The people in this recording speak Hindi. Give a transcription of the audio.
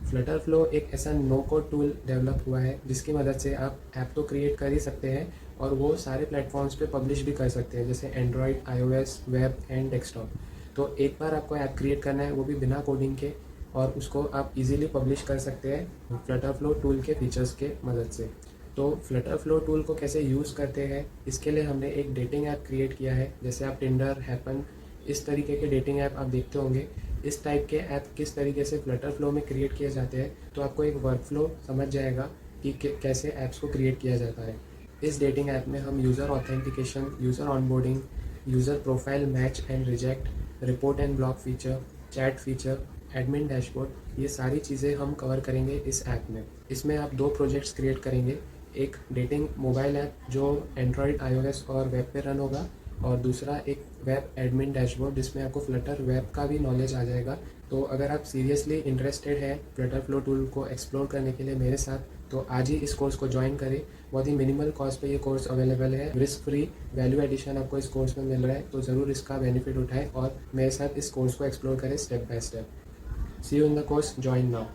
फ्लटर फ्लो एक ऐसा नो कोड टूल डेवलप हुआ है जिसकी मदद से आप ऐप तो क्रिएट कर ही सकते हैं और वो सारे प्लेटफॉर्म्स पे पब्लिश भी कर सकते हैं, जैसे Android, iOS, web and desktop. तो एक बार आपको ऐप क्रिएट करना है, वो भी बिना कोडिंग के, और उसको आप इजीली पब्लिश कर सकते हैं फ्लटर फ्लो टूल के फीचर्स के मदद से। तो फ्लटर फ्लो टूल को कैसे यूज़ करते हैं, इसके लिए हमने एक डेटिंग ऐप क्रिएट किया है। जैसे आप टिंडर, हैपन, इस तरीके के डेटिंग ऐप आप देखते होंगे, इस टाइप के ऐप किस तरीके से फ्लटर फ्लो में क्रिएट किए जाते हैं, तो आपको एक वर्क फ्लो समझ जाएगा कि कैसे ऐप्स को क्रिएट किया जाता है। इस डेटिंग ऐप में हम user authentication, user onboarding, user profile match and reject, report and block feature, chat feature, admin dashboard, ये सारी चीज़ें हम कवर करेंगे इस ऐप में। इसमें आप 2 प्रोजेक्ट्स क्रिएट करेंगे, एक डेटिंग मोबाइल ऐप जो एंड्रॉयड, आईओएस और वेब पे रन होगा, और दूसरा एक वेब एडमिन डैशबोर्ड जिसमें आपको फ्लटर वेब का भी नॉलेज आ जाएगा। तो अगर आप सीरियसली इंटरेस्टेड हैं फ्लटर फ्लो टूल को एक्सप्लोर करने के लिए मेरे साथ, तो आज ही इस कोर्स को ज्वाइन करें। बहुत ही मिनिमल कॉस्ट पे ये कोर्स अवेलेबल है, रिस्क फ्री वैल्यू एडिशन आपको इस कोर्स में मिल रहा है, तो ज़रूर इसका बेनिफिट उठाएं और मेरे साथ इस कोर्स को एक्सप्लोर करें step by step. See you in the course, join now.